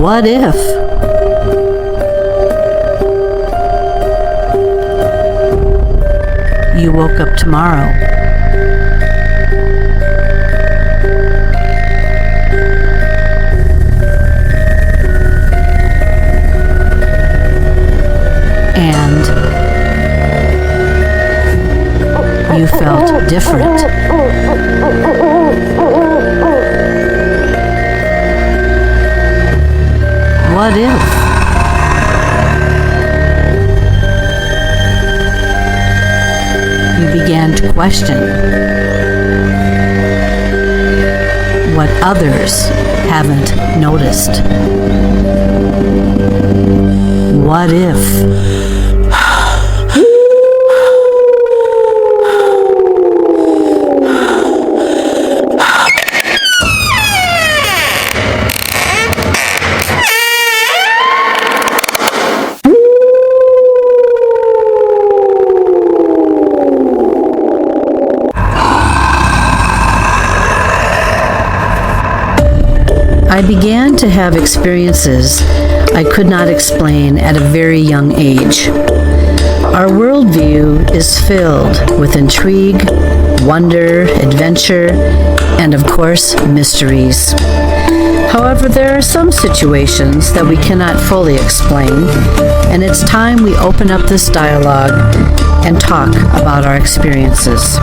What if? You woke up tomorrow and you felt different. What if? You began to question what others haven't noticed. What if? I began to have experiences I could not explain at a very young age. Our worldview is filled with intrigue, wonder, adventure, and of course, mysteries. However, there are some situations that we cannot fully explain, and it's time we open up this dialogue and talk about our experiences.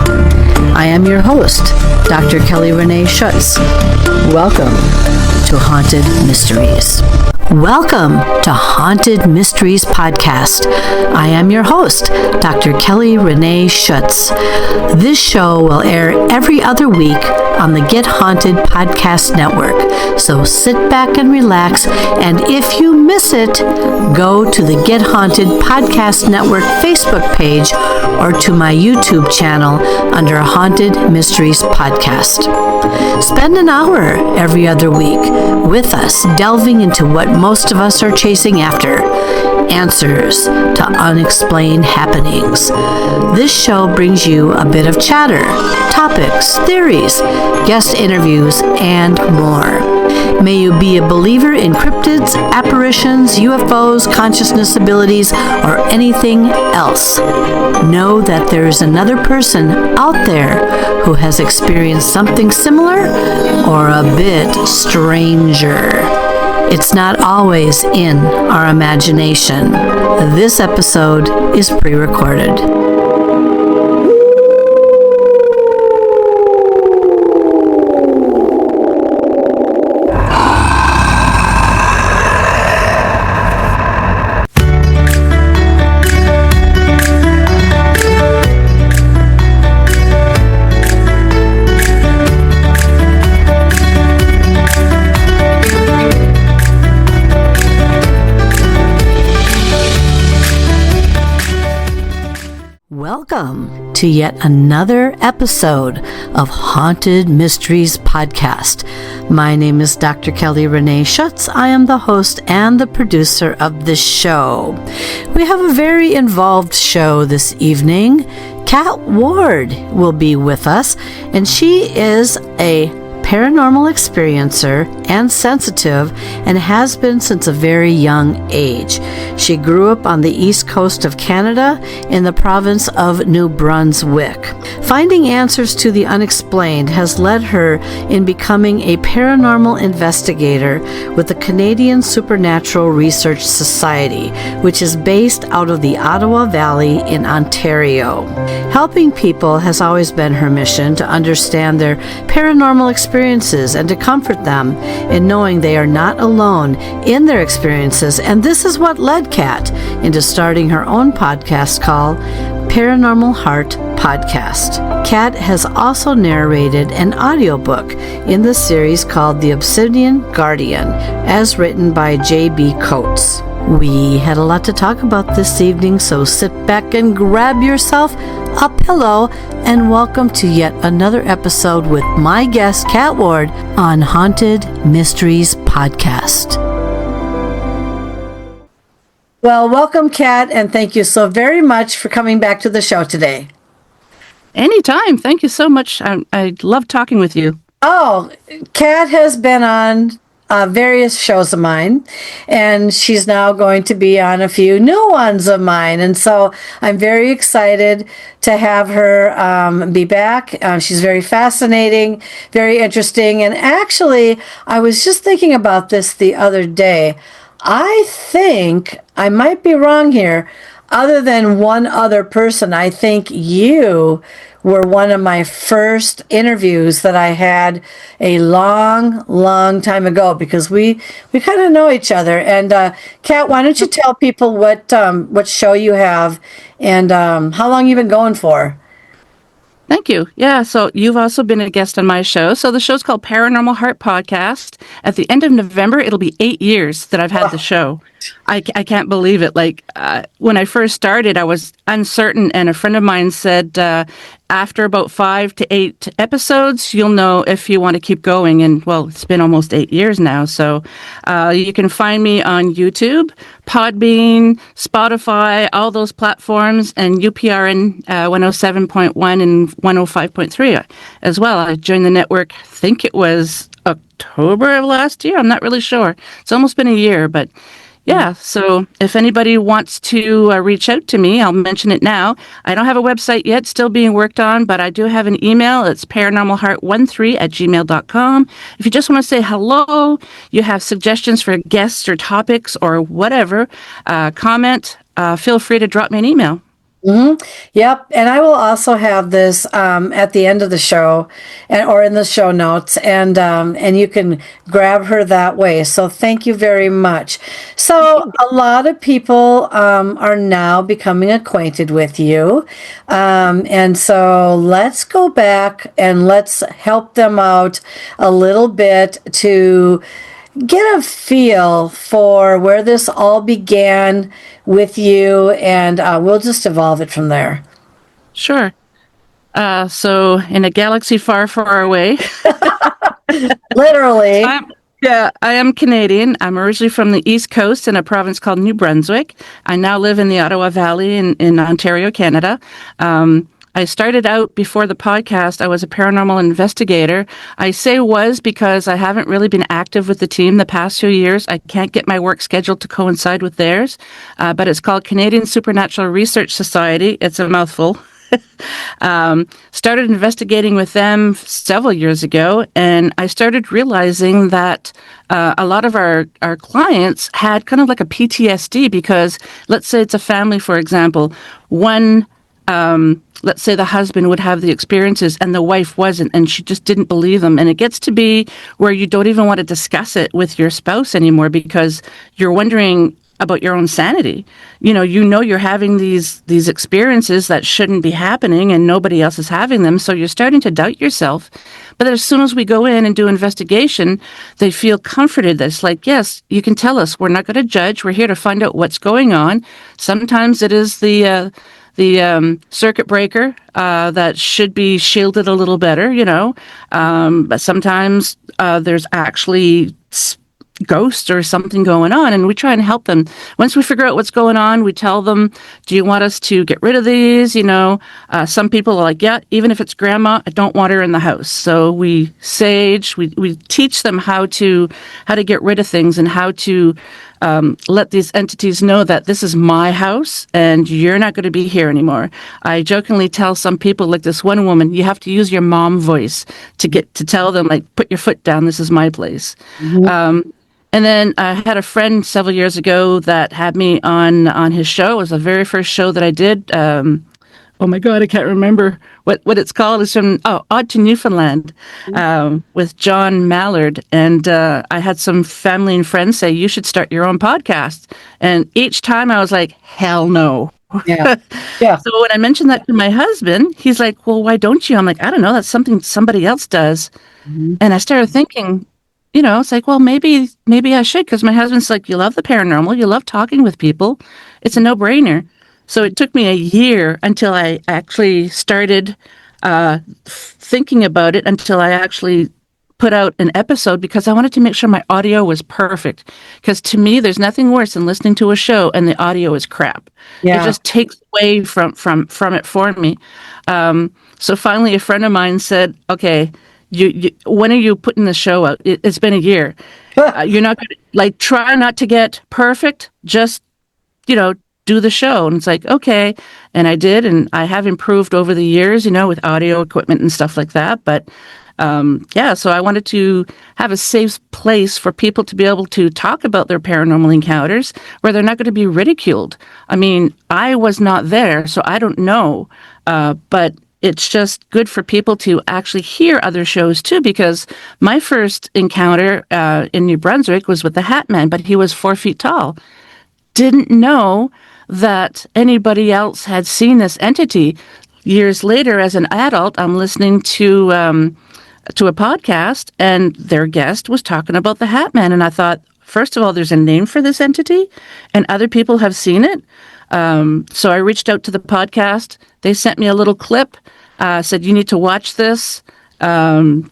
I am your host, Dr. Kelly Renee Schutz. Welcome to Haunted Mysteries. Welcome to Haunted Mysteries Podcast. I am your host, Dr. Kelly Renee Schutz. This show will air every other week on the Get Haunted Podcast Network. So sit back and relax, and if you miss it, go to the Get Haunted Podcast Network Facebook page or to my YouTube channel under Haunted Mysteries Podcast. Spend an hour every other week with us, delving into what most of us are chasing after: answers to unexplained happenings. This show brings you a bit of chatter, topics, theories, guest interviews, and more. May you be a believer in cryptids, apparitions, UFOs, consciousness abilities, or anything else. Know that there is another person out there who has experienced something similar or a bit stranger. It's not always in our imagination. This episode is pre-recorded. Welcome to yet another episode of Haunted Mysteries Podcast. My name is Dr. Kelly Renee Schutz. I am the host and the producer of this show. We have a very involved show this evening. Kat Ward will be with us, and she is a paranormal experiencer and sensitive, and has been since a very young age. She grew up on the east coast of Canada in the province of New Brunswick. Finding answers to the unexplained has led her in becoming a paranormal investigator with the Canadian Supernatural Research Society, which is based out of the Ottawa Valley in Ontario. Helping people has always been her mission, to understand their paranormal experiences and to comfort them in knowing they are not alone in their experiences. And this is what led Kat into starting her own podcast called Paranormal Heart Podcast. Kat has also narrated an audiobook in the series called The Obsidian Guardian, as written by J.B. Coates. We had a lot to talk about this evening, so sit back and grab yourself a pillow and welcome to yet another episode with my guest, Kat Ward, on Haunted Mysteries Podcast. Well, welcome, Kat, and thank you so very much for coming back to the show today. Anytime. Thank you so much. I love talking with you. Oh, Kat has been on various shows of mine, and she's now going to be on a few new ones of mine. And so I'm very excited to have her be back. She's very fascinating, very interesting. And actually, I was just thinking about this the other day. I think I might be wrong here. Other than one other person, I think you were one of my first interviews that I had a long, long time ago, because we kind of know each other. And Kat, why don't you tell people what show you have and how long you've been going for? Thank you. Yeah, so you've also been a guest on my show. So the show's called Paranormal Heart Podcast. At the end of November, it'll be 8 years that I've had the show. I can't believe it. Like, when I first started, I was uncertain, and a friend of mine said, after about 5 to 8 episodes, you'll know if you want to keep going. And, well, it's been almost 8 years now. So you can find me on YouTube, Podbean, Spotify, all those platforms, and UPRN 107.1 and 105.3 as well. I joined the network, I think it was October of last year. I'm not really sure. It's almost been a year, but yeah, so if anybody wants to reach out to me, I'll mention it now. I don't have a website yet, still being worked on, but I do have an email. It's paranormalheart13@gmail.com. If you just want to say hello, you have suggestions for guests or topics or whatever, comment, feel free to drop me an email. Mm-hmm. Yep, and I will also have this at the end of the show, or in the show notes, and you can grab her that way. So thank you very much. So a lot of people are now becoming acquainted with you, and so let's go back and let's help them out a little bit to get a feel for where this all began with you, and we'll just evolve it from there. Sure. So in a galaxy far, far away. Literally. I am Canadian. I'm originally from the East Coast in a province called New Brunswick. I now live in the Ottawa Valley in Ontario, Canada. I started out before the podcast. I was a paranormal investigator. I say was because I haven't really been active with the team the past few years. I can't get my work schedule to coincide with theirs. But it's called Canadian Supernatural Research Society. It's a mouthful. Started investigating with them several years ago, and I started realizing that a lot of our clients had kind of like a PTSD, because let's say it's a family, for example. Let's say the husband would have the experiences and the wife wasn't, and she just didn't believe them. And it gets to be where you don't even want to discuss it with your spouse anymore, because you're wondering about your own sanity. You know you're having these experiences that shouldn't be happening, and nobody else is having them. So you're starting to doubt yourself. But as soon as we go in and do investigation, they feel comforted. That's like, yes, you can tell us. We're not going to judge. We're here to find out what's going on. Sometimes it is the circuit breaker that should be shielded a little better, but sometimes there's actually ghosts or something going on, and we try and help them. Once we figure out what's going on, we tell them, do you want us to get rid of these? Some people are like, yeah, even if it's grandma, I don't want her in the house. So we teach them how to get rid of things, and how to let these entities know that this is my house and you're not going to be here anymore. I jokingly tell some people, like this one woman, you have to use your mom voice to tell them, like, put your foot down, this is my place. Mm-hmm. And then I had a friend several years ago that had me on his show. It was the very first show that I did. Oh my God, I can't remember what it's called. It's from Odd to Newfoundland, with John Mallard. And I had some family and friends say, you should start your own podcast. And each time I was like, hell no. Yeah. So when I mentioned that to my husband, he's like, well, why don't you? I'm like, I don't know. That's something somebody else does. Mm-hmm. And I started thinking, it's like, well, maybe I should, because my husband's like, you love the paranormal, you love talking with people. It's a no-brainer. So it took me a year until I actually started thinking about it, until I actually put out an episode, because I wanted to make sure my audio was perfect. Because to me, there's nothing worse than listening to a show and the audio is crap. Yeah. It just takes away from it for me. So finally, a friend of mine said, okay, when are you putting the show out? It's been a year. You're not gonna, like, try not to get perfect. Just, do the show. And it's like, okay. And I did, and I have improved over the years, with audio equipment and stuff like that. But so I wanted to have a safe place for people to be able to talk about their paranormal encounters where they're not going to be ridiculed. I mean, I was not there, so I don't know. But it's just good for people to actually hear other shows too, because my first encounter in New Brunswick was with the Hat Man, but he was 4 feet tall. Didn't know that anybody else had seen this entity. Years later, as an adult, I'm listening to a podcast, and their guest was talking about the Hat Man, and I thought, first of all, there's a name for this entity, and other people have seen it. So I reached out to the podcast. They sent me a little clip, said, you need to watch this. So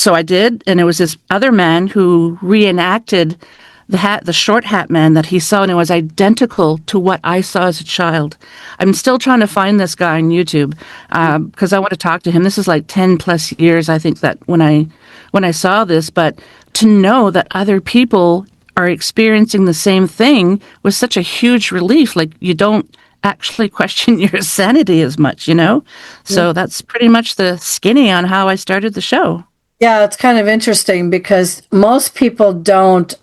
I did, and it was this other man who reenacted the short hat man that he saw, and it was identical to what I saw as a child. I'm still trying to find this guy on YouTube because I want to talk to him. This is like 10 plus years, I think, that when I saw this. But to know that other people are experiencing the same thing was such a huge relief. Like, you don't actually question your sanity as much, So that's pretty much the skinny on how I started the show. Yeah, it's kind of interesting because most people don't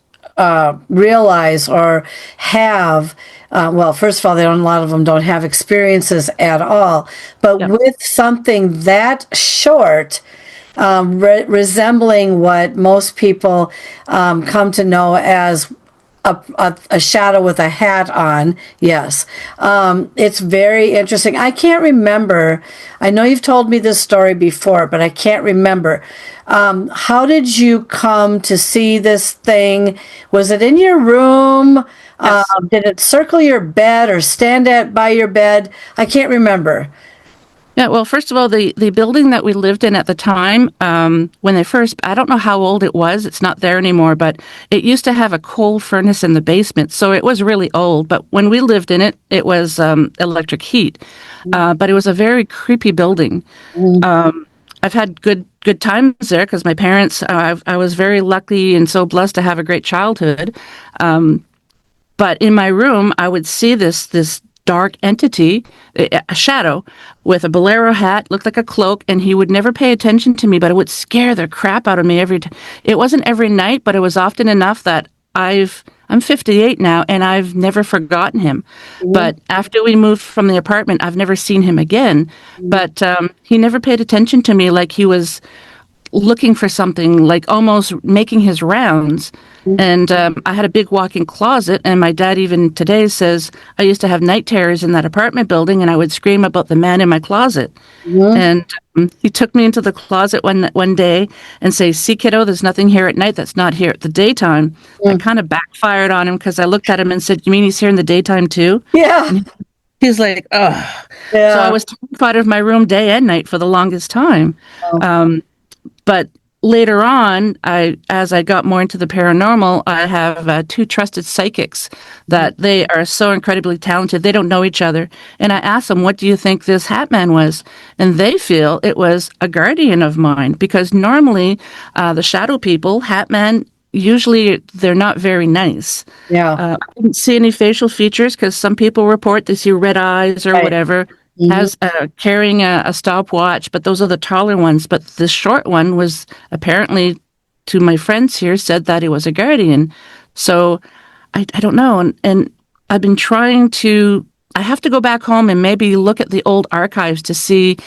realize or have, first of all, a lot of them don't have experiences at all. But with something that short, resembling what most people come to know as a shadow with a hat on, yes. It's very interesting. I can't remember. I know you've told me this story before, but I can't remember. How did you come to see this thing? Was it in your room? Yes. Did it circle your bed or stand by your bed? I can't remember. Yeah, well, first of all, the building that we lived in at the time, when they first, I don't know how old it was, it's not there anymore, but it used to have a coal furnace in the basement, so it was really old. But when we lived in it, it was electric heat. But it was a very creepy building. I've had good times there because my parents, I was very lucky and so blessed to have a great childhood. But in my room, I would see this dark entity, a shadow, with a bolero hat, looked like a cloak, and he would never pay attention to me, but it would scare the crap out of me every time. It wasn't every night, but it was often enough that I'm 58 now, and I've never forgotten him. But after we moved from the apartment, I've never seen him again. But he never paid attention to me, like he was looking for something, like almost making his rounds. And I had a big walk-in closet, and my dad even today says I used to have night terrors in that apartment building, and I would scream about the man in my closet. And he took me into the closet one day and say, "See, kiddo, there's nothing here at night that's not here at the daytime." I kind of backfired on him because I looked at him and said, "You mean he's here in the daytime too?" Yeah. And he's like, "Ugh." Yeah. So I was terrified of my room day and night for the longest time. But later on, as I got more into the paranormal, I have 2 trusted psychics that they are so incredibly talented. They don't know each other. And I asked them, what do you think this Hat Man was? And they feel it was a guardian of mine, because normally the shadow people, Hat Man, usually they're not very nice. Yeah. I didn't see any facial features because some people report they see red eyes or whatever. Has carrying a stopwatch, but those are the taller ones. But the short one was apparently, to my friends here, said that it was a guardian. So I don't know. And I've been trying to, I have to go back home and maybe look at the old archives to see.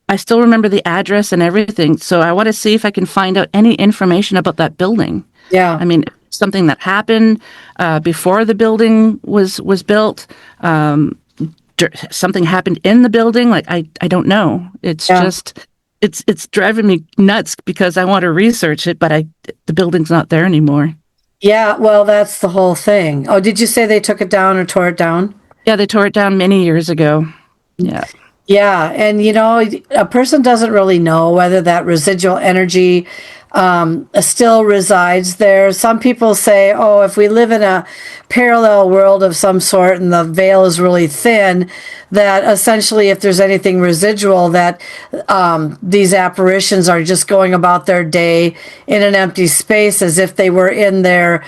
I still remember the address and everything. So I want to see if I can find out any information about that building. Yeah. I mean, something that happened before the building was built. Something happened in the building. Like, I don't know. It's just, it's driving me nuts because I want to research it, but the building's not there anymore. Yeah. Well, that's the whole thing. Oh, did you say they took it down or tore it down? Yeah, they tore it down many years ago. Yeah. Yeah. And, a person doesn't really know whether that residual energy still resides there. Some people say, oh, if we live in a parallel world of some sort and the veil is really thin, that essentially if there's anything residual, that these apparitions are just going about their day in an empty space as if they were in their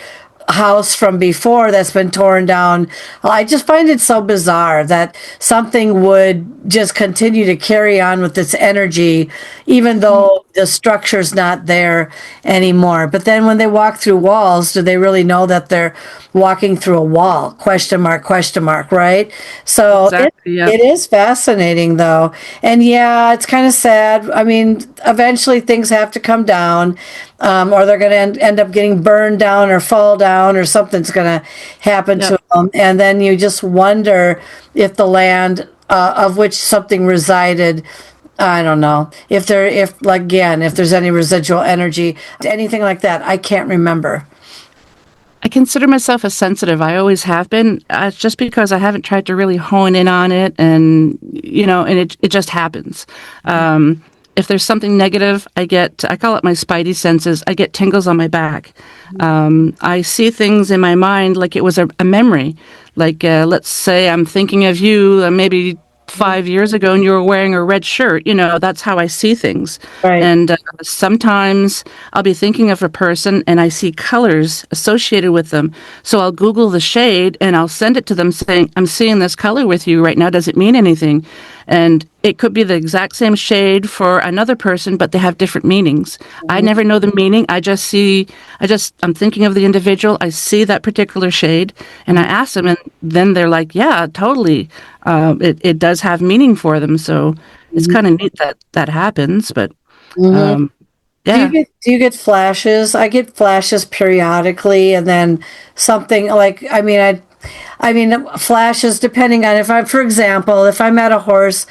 house from before that's been torn down. I just find it so bizarre that something would just continue to carry on with its energy, even though the structure's not there anymore. But then when they walk through walls, do they really know that they're walking through a wall? Question mark, right? So Exactly. Yeah. it is fascinating though. And yeah, it's kind of sad. I mean, eventually things have to come down, or they're going to end up getting burned down or fall down, or something's going to happen Yeah. to them. And then you just wonder if the land of which something resided, I don't know, if like, again, if there's any residual energy, anything like that. I can't remember. I consider myself a sensitive. I always have been, just because I haven't tried to really hone in on it, and and it just happens. If there's something negative, I call it my spidey senses. I get tingles on my back. I see things in my mind like it was a memory. Like, let's say I'm thinking of you maybe 5 years ago and you were wearing a red shirt. That's how I see things. Right. And sometimes I'll be thinking of a person and I see colors associated with them. So I'll Google the shade and I'll send it to them saying, I'm seeing this color with you right now. Does it mean anything? And it could be the exact same shade for another person, but they have different meanings. I never know the meaning. I'm thinking of the individual. I see that particular shade and I ask them, and then they're like, yeah, totally. It does have meaning for them. So it's kind of neat that happens, but, yeah. Do you get flashes? I get flashes periodically, and then something like, I mean, flashes depending on, for example, if I'm at a horse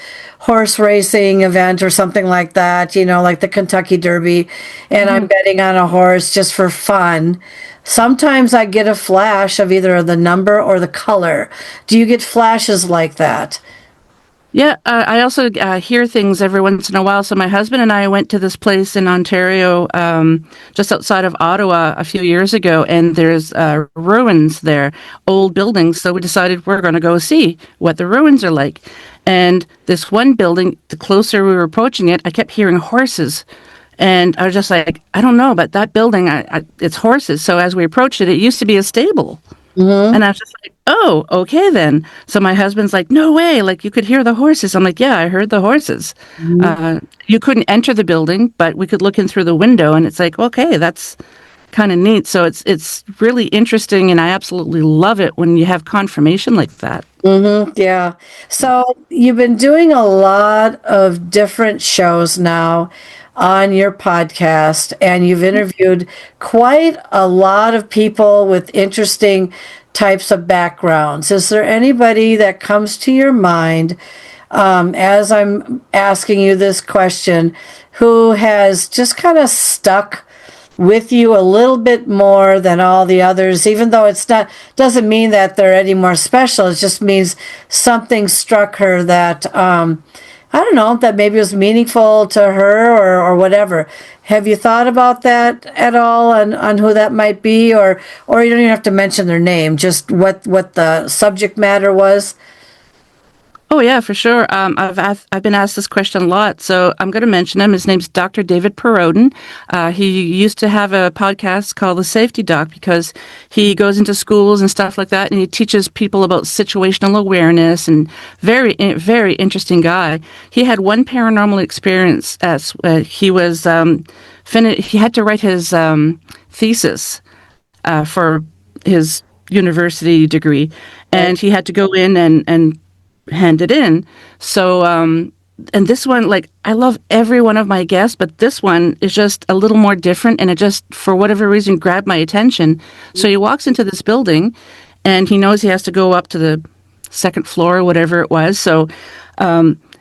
racing event or something like that, like the Kentucky Derby, and I'm betting on a horse just for fun. Sometimes I get a flash of either the number or the color. Do you get flashes like that? Yeah, I also hear things every once in a while. So my husband and I went to this place in Ontario, just outside of Ottawa a few years ago, and there's ruins there, old buildings. So we decided we're going to go see what the ruins are like. And this one building, the closer we were approaching it, I kept hearing horses. And I was just like, I don't know, but that building, it's horses. So as we approached it, it used to be a stable. And I was just like, oh, okay then. So my husband's like, no way, like you could hear the horses. I'm like, yeah, I heard the horses. You couldn't enter the building, but we could look in through the window, and it's like, okay, that's kind of neat. So it's really interesting, and I absolutely love it when you have confirmation like that. Yeah. So you've been doing a lot of different shows now on your podcast, and you've interviewed quite a lot of people with interesting types of backgrounds. Is there anybody that comes to your mind, as I'm asking you this question, who has just kind of stuck with you a little bit more than all the others, even though it's not, doesn't mean that they're any more special. It just means something struck her that, I don't know, that maybe was meaningful to her, or whatever. Have you thought about that at all, on who that might be, or you don't even have to mention their name, just what the subject matter was? Oh yeah, for sure. I've been asked this question a lot, so I'm going to mention him. His name's Dr. David Perrodin. He used to have a podcast called The Safety Doc, because he goes into schools and stuff like that, and he teaches people about situational awareness. And very, very interesting guy. He had one paranormal experience as he was he had to write his thesis for his university degree, and he had to go in and hand it in. So, and this one, like, I love every one of my guests, but this one is just a little more different, and it just, for whatever reason, grabbed my attention. So he walks into this building, and he knows he has to go up to the second floor or whatever it was. So,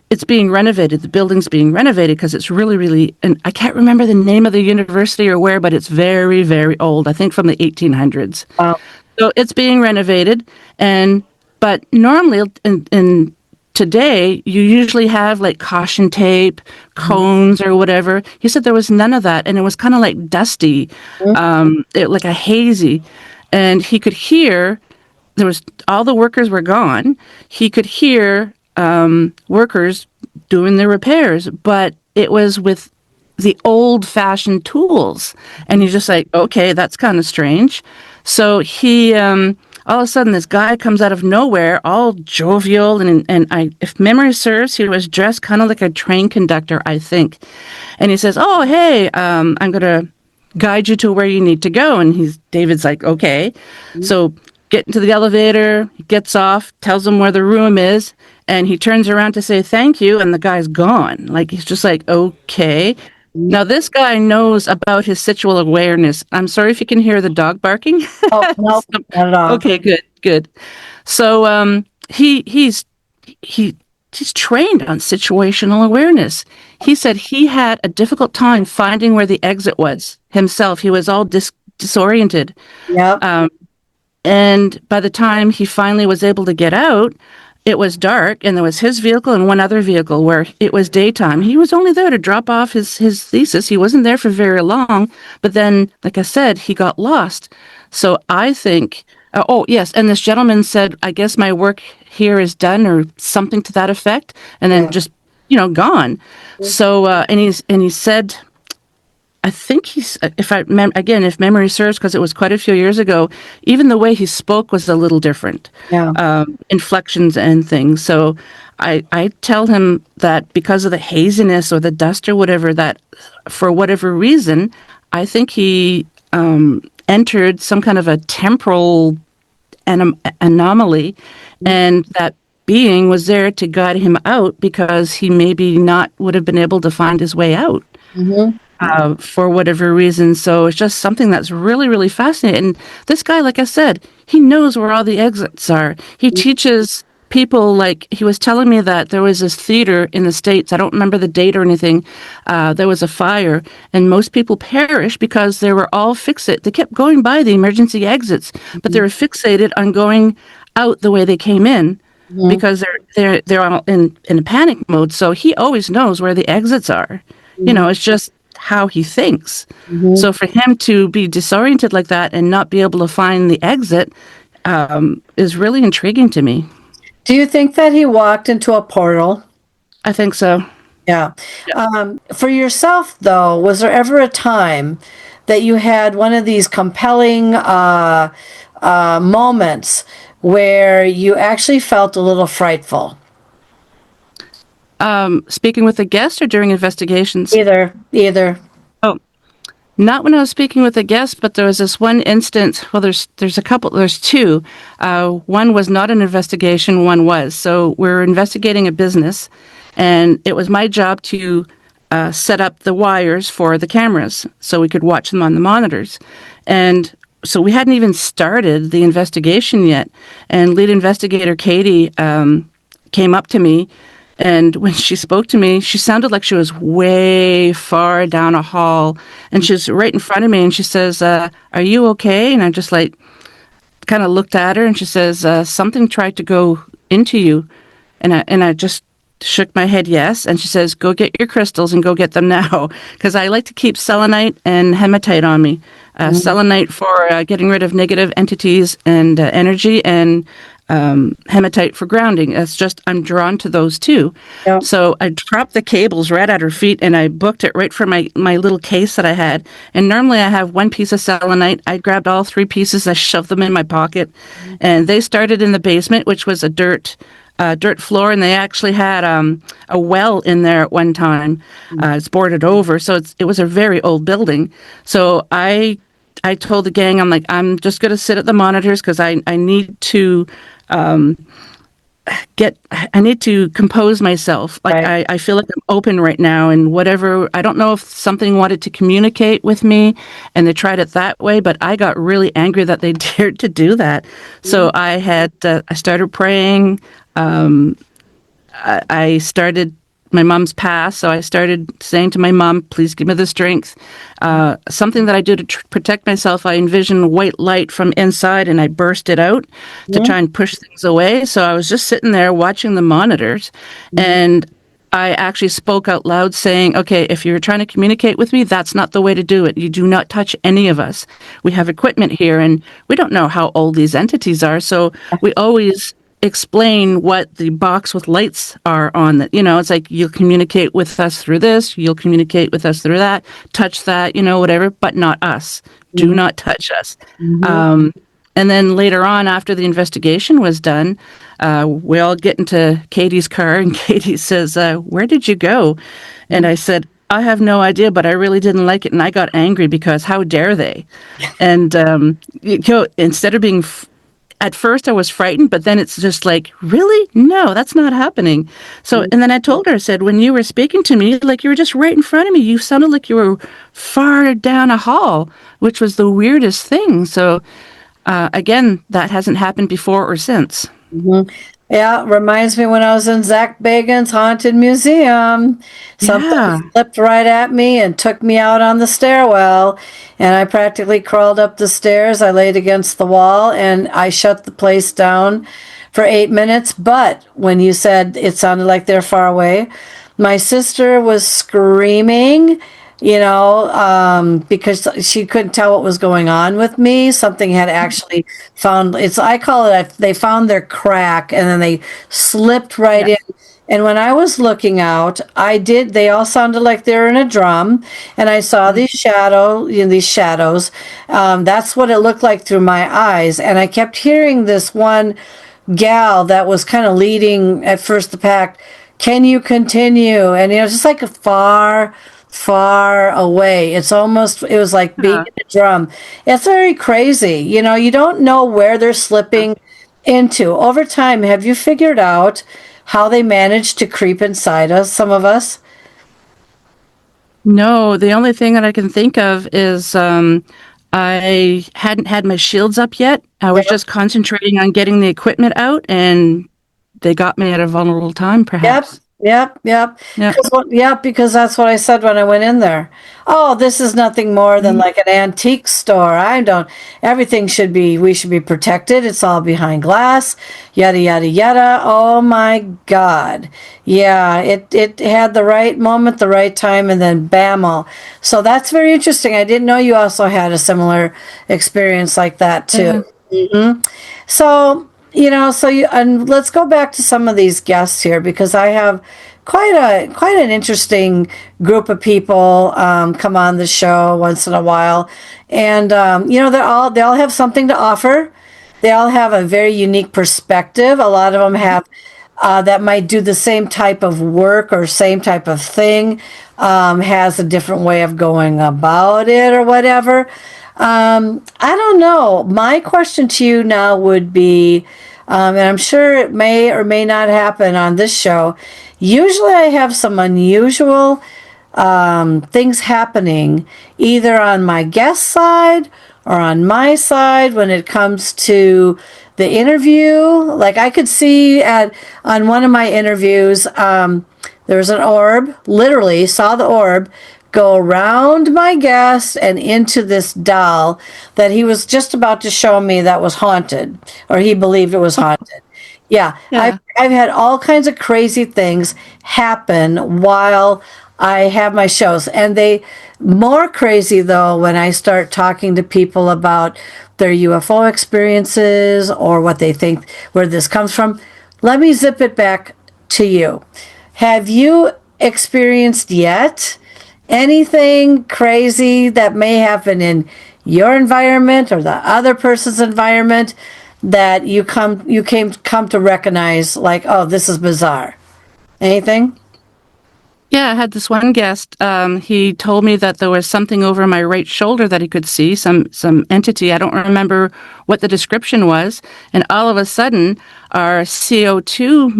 it's being renovated. The building's being renovated because it's really, really, and I can't remember the name of the university or where, but it's very, very old. I think from the 1800s. Wow. So it's being renovated, but normally in today you usually have like caution tape, cones or whatever. He said there was none of that, and it was kind of like dusty, like a hazy, and he could hear. There was all the workers were gone. He could hear workers doing the repairs, but it was with the old-fashioned tools, and he's just like, okay, that's kind of strange. So he all of a sudden, this guy comes out of nowhere, all jovial, and if memory serves, he was dressed kind of like a train conductor, I think. And he says, "Oh, hey, I'm gonna guide you to where you need to go." And David's like, "Okay." So get into the elevator, he gets off, tells him where the room is, and he turns around to say thank you, and the guy's gone. Like, he's just like, okay. Now, this guy knows about his situational awareness. I'm sorry if you can hear the dog barking. Oh, no, not at all. Okay, good. So he's trained on situational awareness. He said he had a difficult time finding where the exit was himself. He was all disoriented. Yep. And by the time he finally was able to get out, it was dark, and there was his vehicle and one other vehicle where it was daytime. He was only there to drop off his thesis. He wasn't there for very long, but then, like I said, he got lost. So I think, oh, yes, and this gentleman said, I guess my work here is done, or something to that effect, and then just, gone. So, and he said, I think if memory serves, because it was quite a few years ago, even the way he spoke was a little different. Yeah. Inflections and things. So I tell him that because of the haziness or the dust or whatever, that for whatever reason, I think he entered some kind of a temporal anomaly, and that being was there to guide him out because he maybe not would have been able to find his way out. Mm-hmm. For whatever reason. So it's just something that's really, really fascinating. And this guy, like I said, he knows where all the exits are. He teaches people, like he was telling me that there was this theater in the States. I don't remember the date or anything. There was a fire, and most people perished because they were all fixated. They kept going by the emergency exits, but they were fixated on going out the way they came in. Because they're all in a panic mode. So he always knows where the exits are. It's just how he thinks. So for him to be disoriented like that and not be able to find the exit is really intriguing to me. Do you think that he walked into a portal? I think so. Yeah. For yourself, though, was there ever a time that you had one of these compelling moments where you actually felt a little frightful? Speaking with a guest or during investigations? Either. Oh, not when I was speaking with a guest, but there was this one instance. Well, there's a couple. There's two. One was not an investigation. One was. So we're investigating a business, and it was my job to set up the wires for the cameras so we could watch them on the monitors. And so we hadn't even started the investigation yet. And lead investigator Katie came up to me. And when she spoke to me, she sounded like she was way far down a hall. And she was right in front of me, and she says, are you okay? And I just like kind of looked at her, and she says, something tried to go into you. And I just shook my head yes. And she says, go get your crystals and go get them now. Because I like to keep selenite and hematite on me. Selenite for getting rid of negative entities and energy, and hematite for grounding. It's just, I'm drawn to those two. Yeah. So I dropped the cables right at her feet, and I booked it right for my little case that I had. And normally I have one piece of selenite. I grabbed all three pieces, I shoved them in my pocket, and they started in the basement, which was a dirt floor, and they actually had a well in there at one time. It's boarded over, so it was a very old building. So I told the gang, I'm like, I'm just going to sit at the monitors because I need to I need to compose myself. Like, Right. I feel like I'm open right now, and whatever, I don't know if something wanted to communicate with me and they tried it that way, but I got really angry that they dared to do that. So I started praying. I started my mom's passed, so I started saying to my mom, please give me the strength. Something that I do to protect myself, I envisioned white light from inside and I burst it out to try and push things away. So I was just sitting there watching the monitors, and I actually spoke out loud saying, okay, if you're trying to communicate with me, that's not the way to do it. You do not touch any of us. We have equipment here, and we don't know how old these entities are. So we always explain what the box with lights are on. That, it's like, you'll communicate with us through this, you'll communicate with us through that, touch that, whatever, but not us. Do not touch us. And then later on, after the investigation was done, we all get into Katie's car, and Katie says, where did you go? And I said, I have no idea, but I really didn't like it, and I got angry because how dare they? And, instead of being... At first I was frightened, but then it's just like, really? No, that's not happening. So, and then I told her, I said, when you were speaking to me, like you were just right in front of me, you sounded like you were far down a hall, which was the weirdest thing. So, again, that hasn't happened before or since. Yeah, reminds me when I was in Zach Bagan's Haunted Museum. Something slipped right at me and took me out on the stairwell, and I practically crawled up the stairs. I laid against the wall, and I shut the place down for 8 minutes. But when you said it sounded like they're far away, my sister was screaming, because she couldn't tell what was going on with me. Something had actually I call it, they found their crack, and then they slipped right in. And when I was looking out, they all sounded like they were in a drum, and I saw these shadows. That's what it looked like through my eyes. And I kept hearing this one gal that was kind of leading at first the pack, can you continue? And just like a far away. It was like being in a drum. It's very crazy. You don't know where they're slipping into. Over time, have you figured out how they manage to creep inside us, some of us? No, the only thing that I can think of is I hadn't had my shields up yet. I was just concentrating on getting the equipment out, and they got me at a vulnerable time, perhaps. Yep. Because that's what I said when I went in there. Oh, this is nothing more than like an antique store. We should be protected. It's all behind glass, yada, yada, yada. Oh my God. Yeah, it had the right moment, the right time, and then bam. So that's very interesting. I didn't know you also had a similar experience like that too. So, and let's go back to some of these guests here, because I have quite an interesting group of people come on the show once in a while, and they all have something to offer. They all have a very unique perspective. A lot of them have that might do the same type of work or same type of thing, has a different way of going about it or whatever. I don't know. My question to you now would be, and I'm sure it may or may not happen on this show. Usually I have some unusual things happening either on my guest side or on my side when it comes to the interview. Like I could see on one of my interviews, there was an orb, literally saw the orb go around my guest and into this doll that he was just about to show me that was haunted, or he believed it was haunted. Yeah. I've had all kinds of crazy things happen while I have my shows, and they more crazy though when I start talking to people about their UFO experiences or what they think where this comes from. Let me zip it back to you. Have you experienced yet anything crazy that may happen in your environment or the other person's environment that you come to recognize, like, oh, this is bizarre? Anything? Yeah, I had this one guest. He told me that there was something over my right shoulder that he could see, some entity. I don't remember what the description was. And all of a sudden, our CO2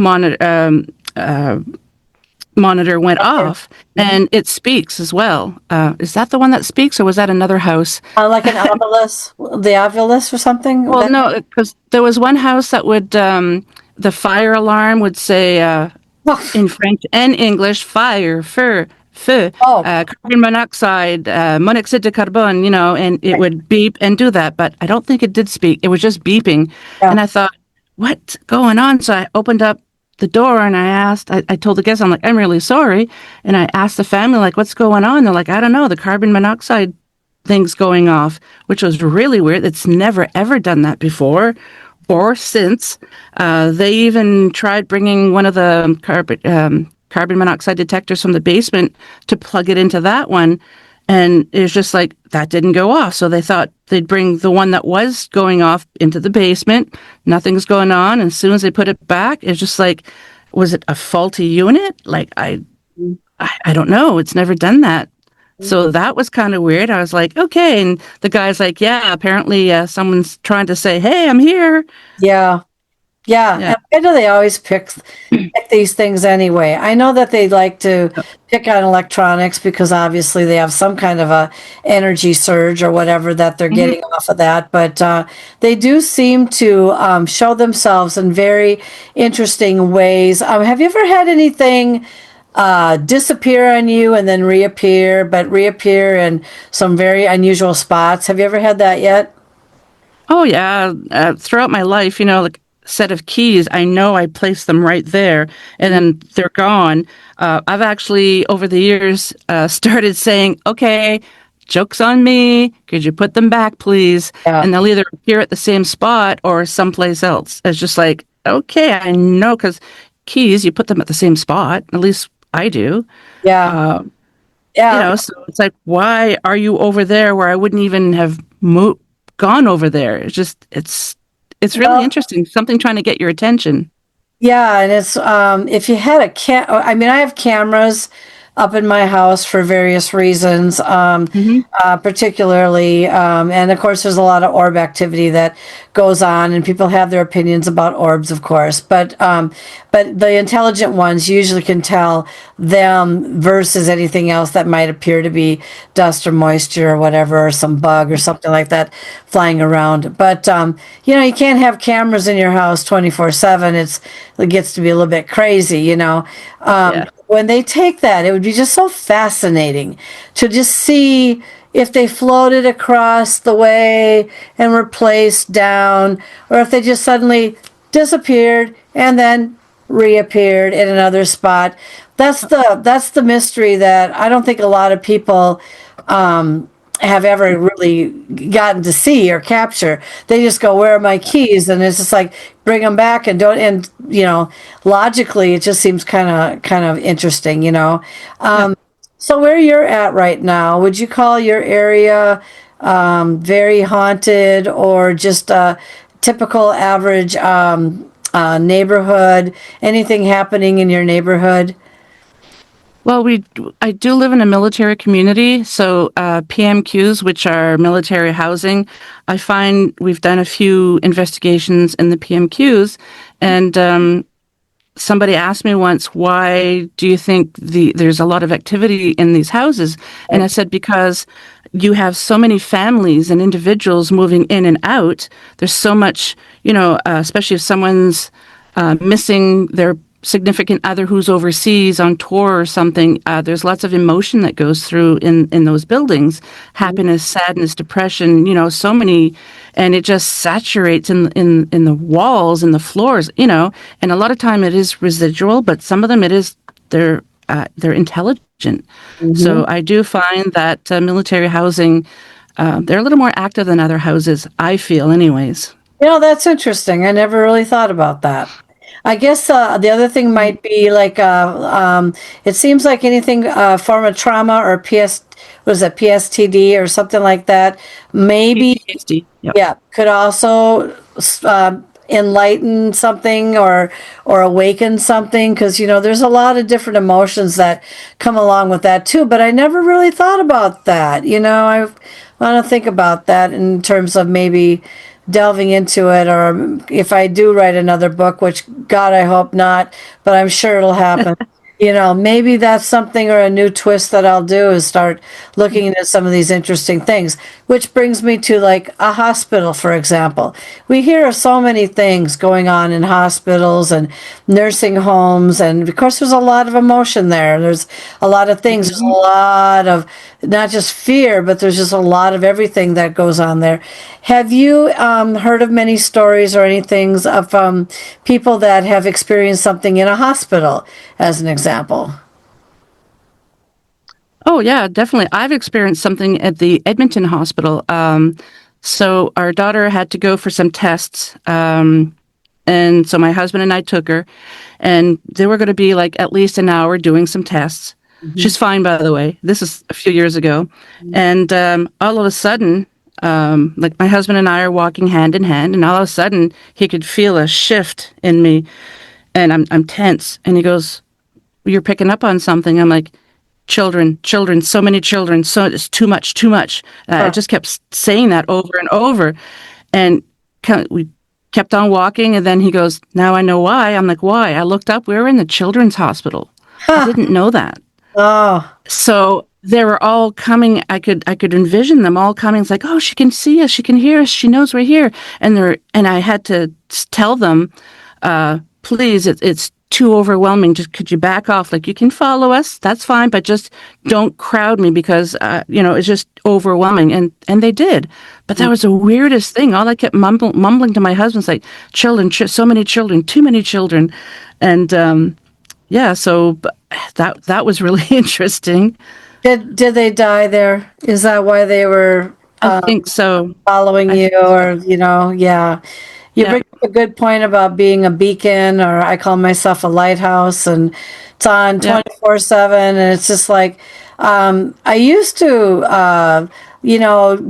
monitor went off, and it speaks as well. Is that the one that speaks, or was that another house? Like an the Ovilus or something? Well, no, because there was one house that would, the fire alarm would say, in French and English, fire, feu, Oh, carbon monoxide, monoxide de carbone, and it would beep and do that. But I don't think it did speak. It was just beeping. yeah, And I thought, what's going on? So I opened up the door and I told the guests, I'm like, I'm really sorry. And I asked the family, like, what's going on? They're like, I don't know. The carbon monoxide things going off, which was really weird. It's never, ever done that before or since. They even tried bringing one of the carbon monoxide detectors from the basement to plug it into that one. And it was just like, that didn't go off. So they thought they'd bring the one that was going off into the basement. Nothing's going on. And as soon as they put it back, it's just like, was it a faulty unit? Like, I don't know. It's never done that. So that was kind of weird. I was like, okay. And the guy's like, yeah, apparently someone's trying to say, hey, I'm here. yeah. Yeah, Yeah. and why do they always pick these things anyway? I know that they like to pick on electronics because obviously they have some kind of a energy surge or whatever that they're Mhm. getting off of that. But they do seem to show themselves in very interesting ways. Have you ever had anything disappear on you and then reappear, but reappear in some very unusual spots? Have you ever had that yet? Oh, yeah. Throughout my life, like set of keys, I know I placed them right there and then they're gone. I've actually, over the years, started saying, okay, joke's on me. Could you put them back, please? Yeah, And they'll either appear at the same spot or someplace else. It's just like, okay, I know, because keys, you put them at the same spot. At least I do. yeah, Uh, yeah. so it's like, why are you over there where I wouldn't even have gone over there? It's really Well, interesting. Something trying to get your attention. yeah, and it's if you had I mean, I have cameras up in my house for various reasons, Hmm. particularly, and of course, there's a lot of orb activity that goes on, and people have their opinions about orbs, of course, but the intelligent ones usually can tell them versus anything else that might appear to be dust or moisture or whatever, or some bug or something like that flying around. But you can't have cameras in your house 24/7. It gets to be a little bit crazy. Yeah. When they take that, it would be just so fascinating to just see if they floated across the way and were placed down, or if they just suddenly disappeared and then reappeared in another spot. That's the mystery that I don't think a lot of people have ever really gotten to see or capture. They just go, "Where are my keys?" And it's just like, bring them back and don't. And logically, it just seems kind of interesting. Yeah. So where you're at right now, would you call your area very haunted or just a typical average neighborhood? Anything happening in your neighborhood? Well, I do live in a military community, so PMQs, which are military housing, I find we've done a few investigations in the PMQs, and somebody asked me once, why do you think there's a lot of activity in these houses? And I said, because you have so many families and individuals moving in and out. There's so much, especially if someone's missing their significant other who's overseas on tour or something. There's lots of emotion that goes through in those buildings, happiness, sadness, depression, so many, and it just saturates in the walls and the floors, and a lot of time it is residual, but some of them they're intelligent. Mm-hmm. So I do find that military housing, they're a little more active than other houses, I feel anyways. That's interesting. I never really thought about that. I guess the other thing might be like it seems like anything form of trauma or was it PSTD or something like that. Maybe, PTSD. Yep. yeah, could also enlighten something or awaken something because there's a lot of different emotions that come along with that too. But I never really thought about that. I want to think about that in terms of maybe delving into it, or if I do write another book, which God, I hope not, but I'm sure it'll happen. Maybe that's something, or a new twist that I'll do is start looking into some of these interesting things, which brings me to like a hospital, for example. We hear of so many things going on in hospitals and nursing homes. And of course, there's a lot of emotion there. There's a lot of things. There's a lot of not just fear, but there's just a lot of everything that goes on there. Have you heard of many stories or anything of people that have experienced something in a hospital, as an example? Oh, yeah, definitely. I've experienced something at the Edmonton hospital. So our daughter had to go for some tests. And so my husband and I took her, and they were going to be like at least an hour doing some tests. She's fine, by the way. This is a few years ago. And all of a sudden, like my husband and I are walking hand in hand, and all of a sudden he could feel a shift in me, and I'm tense. And he goes, "You're picking up on something." I'm like, "Children, children, so many children, so it's too much, too much." I just kept saying that over and over, and we kept on walking. And then he goes, "Now I know why." I'm like, "Why?" I looked up. We were in the children's hospital. I didn't know that. Oh, So they were all coming. I could envision them all coming. It's like, "Oh, she can see us. She can hear us. She knows we're here." And I had to tell them, "Please, it's too overwhelming. Just could you back off? Like, you can follow us. That's fine, but just don't crowd me because it's just overwhelming." And they did. But that was the weirdest thing. All I kept mumbling to my husband's like, "Children, so many children, too many children," and yeah. So that was really interesting. did they die there? Is that why they were I think so. following you, or yeah? You Yeah. bring up a good point about being a beacon, or I call myself a lighthouse, and it's on Yeah. 24/7. And it's just like, I used to,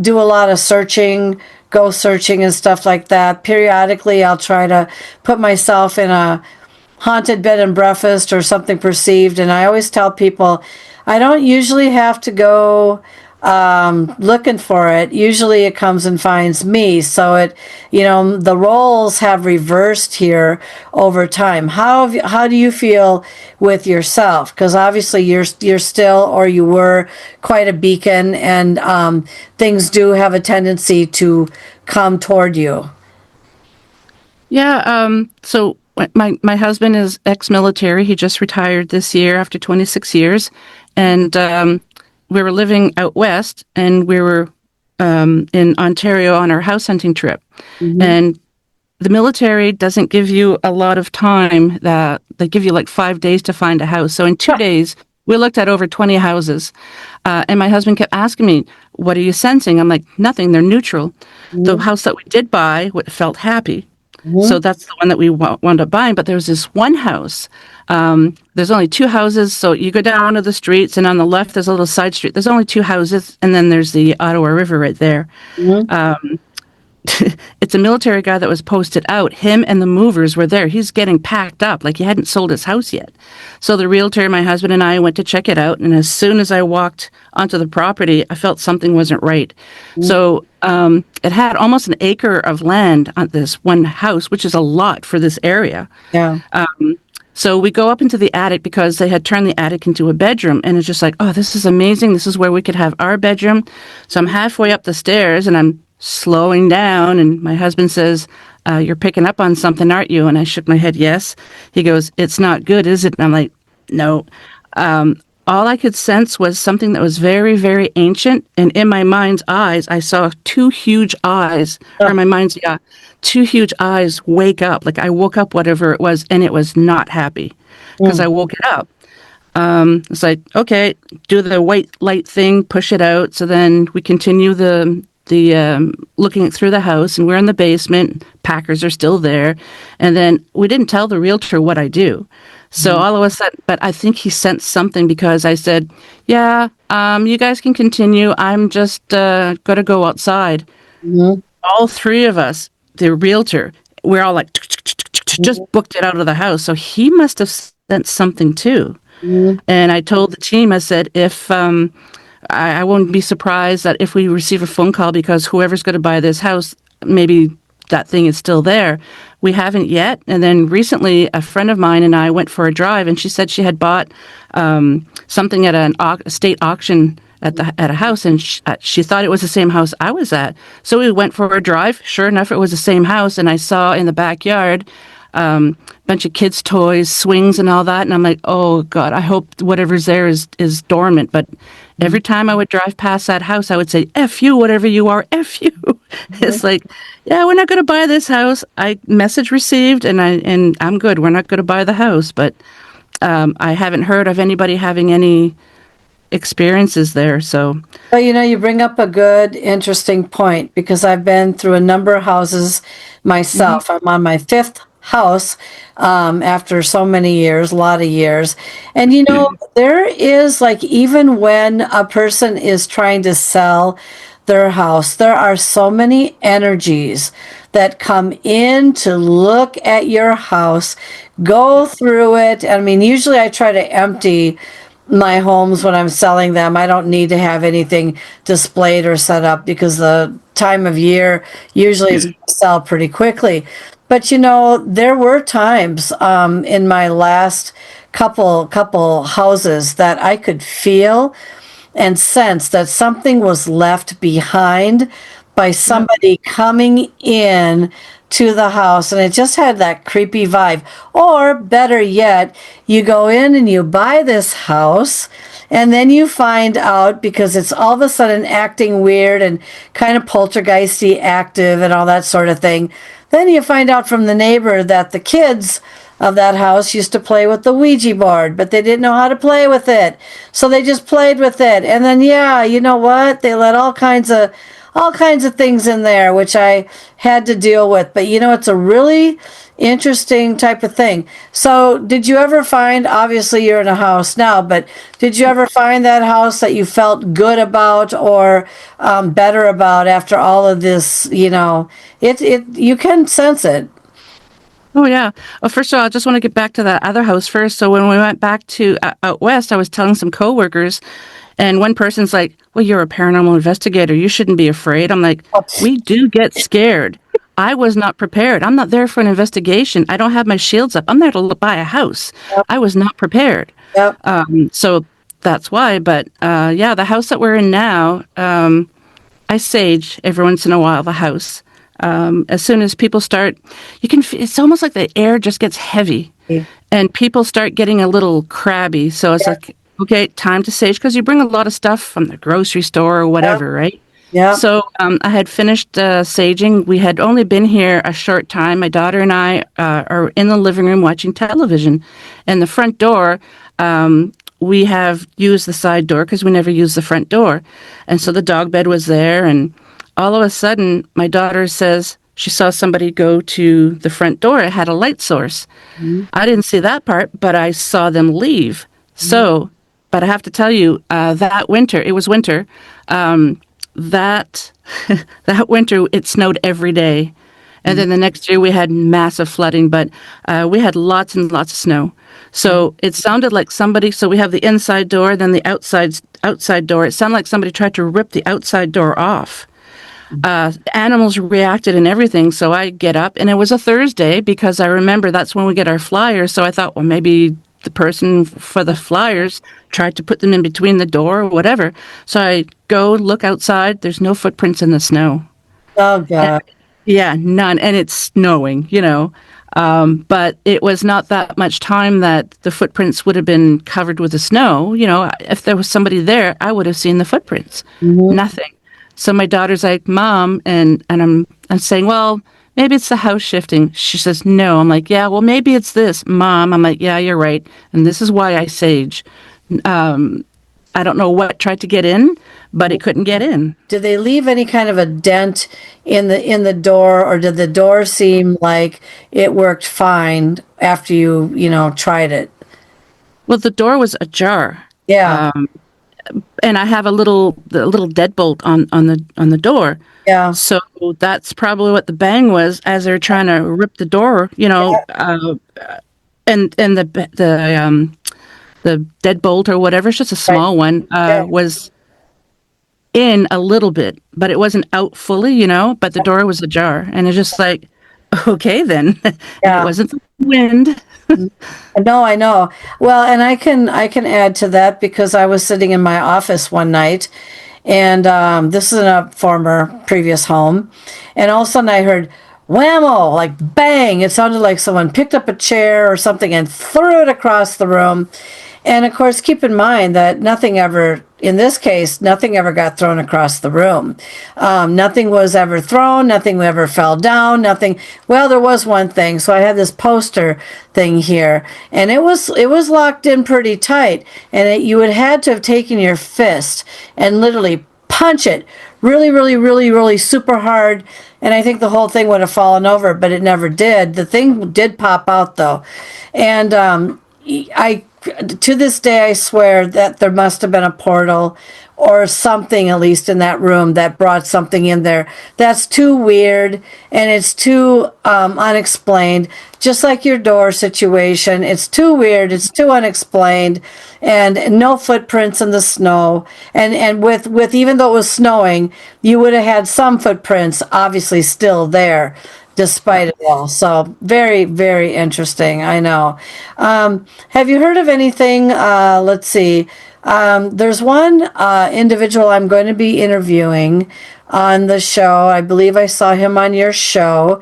do a lot of searching, ghost searching and stuff like that. Periodically, I'll try to put myself in a haunted bed and breakfast or something perceived. And I always tell people, I don't usually have to go looking for it. Usually it comes and finds me. So the roles have reversed here over time. How do you feel with yourself? Because obviously you're still, or you were, quite a beacon, and things do have a tendency to come toward you. Yeah. So my husband is ex-military. He just retired this year after 26 years, and we were living out west, and we were in Ontario on our house hunting trip. And the military doesn't give you a lot of time. That they give you like 5 days to find a house. So in 2 days, we looked at over 20 houses. And my husband kept asking me, "What are you sensing?" I'm like, "Nothing. They're neutral." The house that we did buy felt happy. So that's the one that we wound up buying. But there was this one house. There's only two houses. So you go down one of the streets, and on the left, there's a little side street. There's only two houses. And then there's the Ottawa River right there. It's a military guy that was posted out. Him and the movers were there. He's getting packed up. Like, he hadn't sold his house yet. So the realtor, my husband and I went to check it out. And as soon as I walked onto the property, I felt something wasn't right. So it had almost an acre of land on this one house, which is a lot for this area. Yeah. So we go up into the attic because they had turned the attic into a bedroom. And it's just like, "Oh, this is amazing. This is where we could have our bedroom." So I'm halfway up the stairs, and I'm slowing down. And my husband says, "You're picking up on something, aren't you?" And I shook my head, yes. He goes, "It's not good, is it?" And I'm like, "No." All I could sense was something that was very, very ancient. And in my mind's eyes, I saw two huge eyes, or my mind's, two huge eyes wake up. Like, I woke up, whatever it was, and it was not happy because I woke it up. It's like, okay, do the white light thing, push it out. So then we continue the looking through the house, and we're in the basement. Packers are still there. And then we didn't tell the realtor what I do. So all of a sudden, but I think he sensed something because I said, "Yeah, you guys can continue. I'm just going to go outside." All three of us, the realtor, we're all like, just booked it out of the house. So he must have sensed something too. And I told the team, I said, if I won't be surprised that if we receive a phone call because whoever's going to buy this house, maybe that thing is still there. We haven't yet. And then recently, a friend of mine and I went for a drive, and she said she had bought something at a state auction at a house, and she thought it was the same house I was at. So we went for a drive. Sure enough, it was the same house, and I saw in the backyard a bunch of kids' toys, swings, and all that. And I'm like, oh God, I hope whatever's there is dormant. But every time I would drive past that house, I would say, "F you, whatever you are, F you." It's like, yeah, we're not going to buy this house. Message received, and I'm good. We're not going to buy the house, but I haven't heard of anybody having any experiences there. So, well, you bring up a good, interesting point, because I've been through a number of houses myself. I'm on my fifth house after so many years, a lot of years. And there is, like, even when a person is trying to sell their house, there are so many energies that come in to look at your house, go through it. I mean, usually I try to empty my homes when I'm selling them. I don't need to have anything displayed or set up, because the time of year usually is going to sell pretty quickly. But there were times in my last couple houses that I could feel and sense that something was left behind by somebody coming in to the house, and it just had that creepy vibe. Or better yet, you go in and you buy this house, and then you find out, because it's all of a sudden acting weird and kind of poltergeisty active and all that sort of thing, then you find out from the neighbor that the kids of that house used to play with the Ouija board, but they didn't know how to play with it, so they just played with it. And then, yeah, you know what, they let all kinds of things in there, which I had to deal with. But it's a really interesting type of thing. So did you ever find, obviously you're in a house now, but did you ever find that house that you felt good about, or better about, after all of this? You can sense it. oh yeah. Well, first of all, I just want to get back to that other house first. So when we went back to out west, I was telling some coworkers, and one person's like, "Well, you're a paranormal investigator. You shouldn't be afraid." I'm like, "We do get scared. I was not prepared. I'm not there for an investigation. I don't have my shields up. I'm there to buy a house. Yep. I was not prepared." Yep. So that's why. But yeah, the house that we're in now, I sage every once in a while the house. As soon as people start, it's almost like the air just gets heavy, and people start getting a little crabby. So it's like, okay, time to sage, because you bring a lot of stuff from the grocery store or whatever, right? Yeah. So I had finished saging. We had only been here a short time. My daughter and I are in the living room watching television, and the front door, we have used the side door because we never use the front door. And so the dog bed was there, and all of a sudden, my daughter says she saw somebody go to the front door. It had a light source. Mm-hmm. I didn't see that part, but I saw them leave. Mm-hmm. So, but I have to tell you, that winter, it was winter, that winter, it snowed every day. And then the next year we had massive flooding, but we had lots and lots of snow. So it sounded like somebody, so we have the inside door, then the outside door. It sounded like somebody tried to rip the outside door off. Animals reacted and everything. So I get up, and it was a Thursday, because I remember that's when we get our flyers. So I thought, well, maybe the person for the flyers tried to put them in between the door or whatever. So I go look outside. There's no footprints in the snow. Oh, God. Yeah, none. And it's snowing, but it was not that much time that the footprints would have been covered with the snow. If there was somebody there, I would have seen the footprints. Mm-hmm. Nothing. So my daughter's like, "Mom," and I'm saying, "Well, maybe it's the house shifting." She says, "No." I'm like, "Yeah, well, maybe it's this, Mom." I'm like, "Yeah, you're right. And this is why I sage." I don't know what tried to get in, but it couldn't get in. Did they leave any kind of a dent in the door, or did the door seem like it worked fine after you tried it? Well, the door was ajar. Yeah. And I have the little deadbolt on the door. Yeah. So that's probably what the bang was as they're trying to rip the door, and the deadbolt or whatever, it's just a small one, was in a little bit, but it wasn't out fully, but the door was ajar. And it's just like, okay, then. And it Yeah. wasn't the wind. No, I know. Well, and I can add to that because I was sitting in my office one night, and this is in a former previous home, and all of a sudden I heard whammo, like bang. It sounded like someone picked up a chair or something and threw it across the room. And of course, keep in mind that nothing ever, in this case, nothing ever got thrown across the room. Nothing was ever thrown, nothing ever fell down, nothing. Well, there was one thing. So I had this poster thing here, and it was locked in pretty tight. And you would had to have taken your fist and literally punch it really, really, really, really super hard. And I think the whole thing would have fallen over, but it never did. The thing did pop out though. And I to this day, I swear that there must have been a portal or something, at least in that room, that brought something in there. That's too weird and it's too unexplained. Just like your door situation, it's too weird, it's too unexplained, and no footprints in the snow. And with even though it was snowing, you would have had some footprints, obviously still there despite it all. So very, very interesting. I know. Have you heard of anything? Let's see. There's one individual I'm going to be interviewing on the show. I believe I saw him on your show,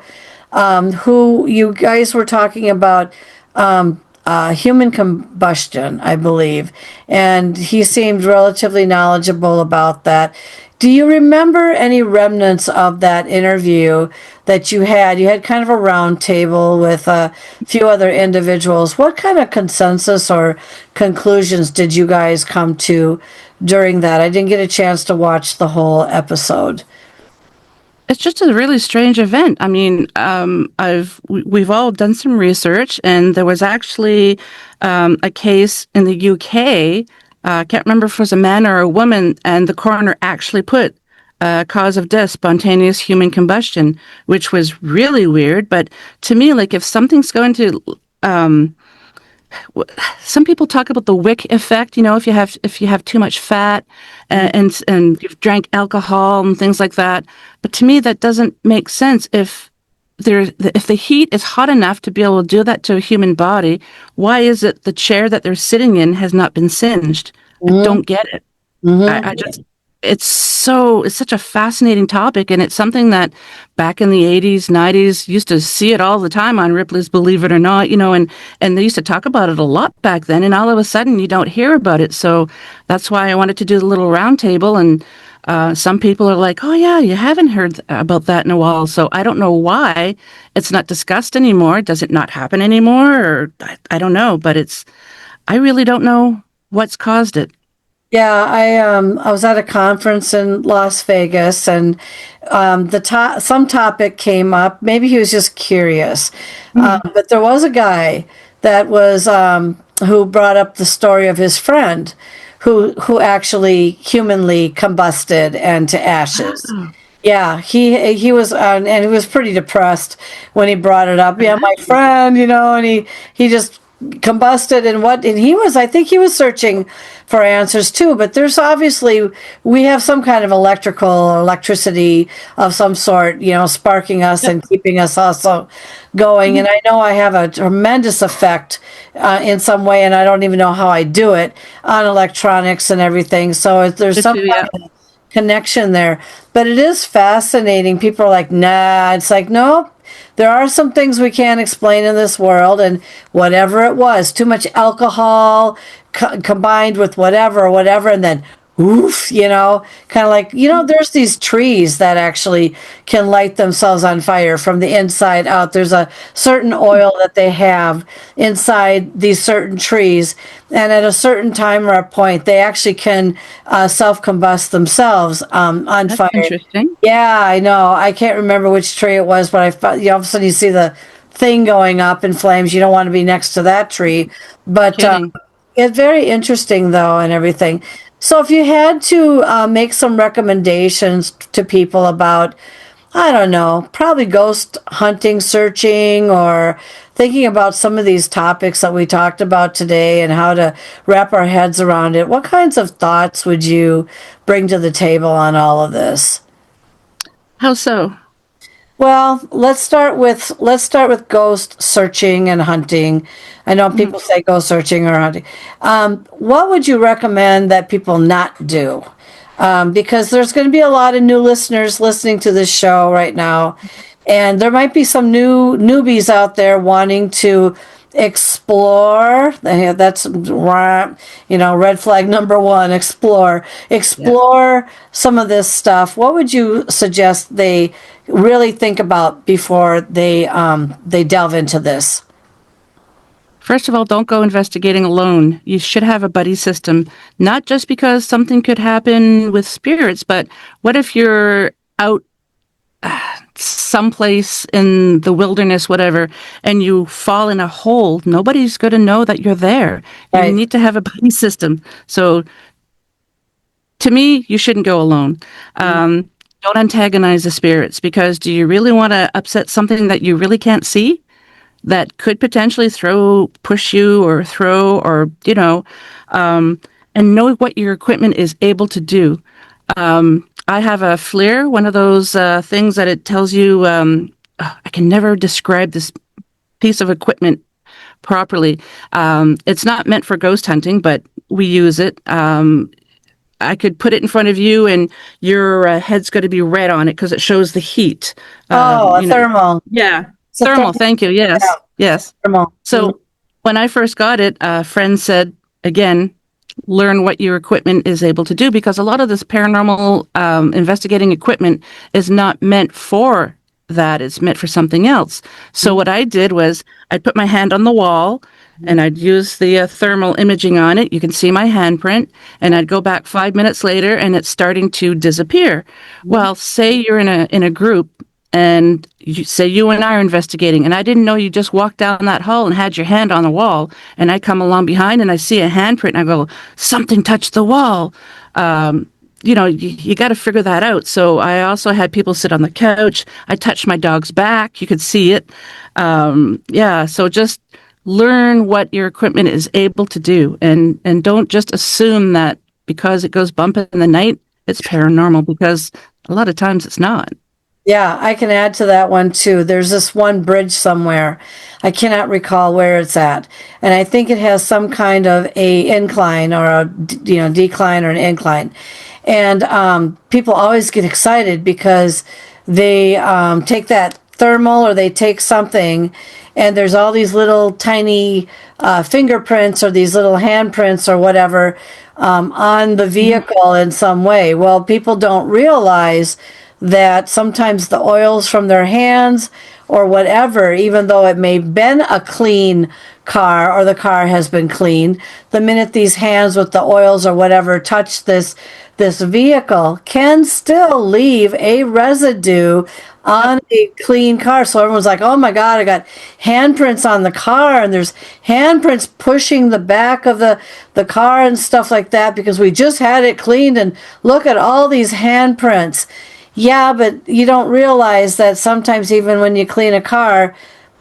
who you guys were talking about human combustion, I believe. And he seemed relatively knowledgeable about that. Do you remember any remnants of that interview that you had? You had kind of a round table with a few other individuals. What kind of consensus or conclusions did you guys come to during that? I didn't get a chance to watch the whole episode. It's just a really strange event. I mean, we've all done some research, and there was actually a case in the UK. I can't remember if it was a man or a woman, and the coroner actually put cause of death, spontaneous human combustion, which was really weird. But to me, like if something's going to, some people talk about the wick effect. If you have too much fat and you've drank alcohol and things like that. But to me, that doesn't make sense. If the heat is hot enough to be able to do that to a human body, why is it the chair that they're sitting in has not been singed? I don't get it. I just, it's such a fascinating topic, and it's something that back in the 80s, 90s, used to see it all the time on Ripley's Believe It or Not, and they used to talk about it a lot back then, and all of a sudden you don't hear about it. So that's why I wanted to do the little round table, and some people are like, oh yeah, you haven't heard about that in a while. So I don't know why it's not discussed anymore. Does it not happen anymore? Or I don't know, but I really don't know what's caused it. Yeah, I was at a conference in Las Vegas, and some topic came up. Maybe he was just curious, but there was a guy that was who brought up the story of his friend who actually humanly combusted and to ashes. Yeah, he was, and he was pretty depressed when he brought it up. Yeah, my friend, and he just combusted, and I think he was searching for answers too. But there's obviously, we have some kind of electricity of some sort, sparking us and keeping us also going. And I know I have a tremendous effect in some way, and I don't even know how I do it on electronics and everything. So there's some kind of connection there. But it is fascinating. People are like, nah. It's like, nope. There are some things we can't explain in this world, and whatever it was, too much alcohol combined with whatever, and then oof, kind of like, there's these trees that actually can light themselves on fire from the inside out. There's a certain oil that they have inside these certain trees, and at a certain time or a point, they actually can self-combust themselves on That's fire. interesting. Yeah, I know. I can't remember which tree it was, but all of a sudden you see the thing going up in flames. You don't want to be next to that tree. But it's very interesting, though, and everything. So if you had to make some recommendations to people about, I don't know, probably ghost hunting, searching, or thinking about some of these topics that we talked about today and how to wrap our heads around it, what kinds of thoughts would you bring to the table on all of this? How so? Well, let's start with ghost searching and hunting. I know people say ghost searching or hunting. What would you recommend that people not do? Because there's going to be a lot of new listeners listening to this show right now, and there might be some newbies out there wanting to explore. That's red flag number one. Explore some of this stuff. What would you suggest they really think about before they delve into this? First of all, don't go investigating alone. You should have a buddy system, not just because something could happen with spirits, but what if you're out someplace in the wilderness, whatever, and you fall in a hole? Nobody's going to know that you're there. Right. You need to have a buddy system. So to me, you shouldn't go alone. Don't antagonize the spirits, because do you really want to upset something that you really can't see, that could potentially push you or throw, or, and know what your equipment is able to do. I have a FLIR, one of those things that it tells you, I can never describe this piece of equipment properly. It's not meant for ghost hunting, but we use it. I could put it in front of you and your head's going to be red on it because it shows the heat. A thermal. Yeah. It's a Thermal. Thank you. Yes. Yeah. Yes. Thermal. So when I first got it, a friend said, again, learn what your equipment is able to do, because a lot of this paranormal investigating equipment is not meant for that. It's meant for something else. So what I did was I'd put my hand on the wall and I'd use the thermal imaging on it. You can see my handprint, and I'd go back 5 minutes later and it's starting to disappear. Well, say you're in a group, and say you and I are investigating, and I didn't know you just walked down that hall and had your hand on the wall, and I come along behind and I see a handprint and I go, something touched the wall. You got to figure that out. So I also had people sit on the couch. I touched my dog's back. You could see it. So just learn what your equipment is able to do, and don't just assume that because it goes bump in the night, it's paranormal, because a lot of times it's not. Yeah, I can add to that one too. There's this one bridge somewhere. I cannot recall where it's at. And I think it has some kind of a incline or a decline or an incline. And people always get excited because they take that thermal, or they take something, and there's all these little tiny fingerprints or these little handprints or whatever on the vehicle in some way. Well, people don't realize that sometimes the oils from their hands or whatever, even though it may have been a clean car or the car has been clean, the minute these hands with the oils or whatever touch this vehicle, can still leave a residue on a clean car. So everyone's like, oh my God, I got handprints on the car, and there's handprints pushing the back of the car and stuff like that because we just had it cleaned, and look at all these handprints. Yeah, but you don't realize that sometimes even when you clean a car,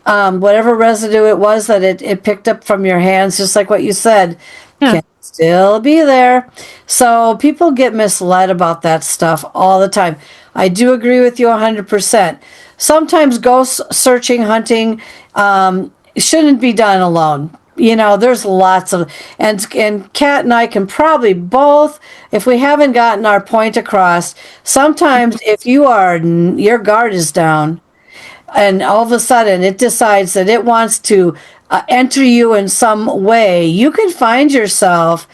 whatever residue it was that it picked up from your hands, just like what you said, can still be there. So people get misled about that stuff all the time. I do agree with you 100%. Sometimes ghost searching, hunting shouldn't be done alone. There's lots of, and Kat and I can probably both, if we haven't gotten our point across, sometimes if your guard is down, and all of a sudden it decides that it wants to enter you in some way, you can find yourself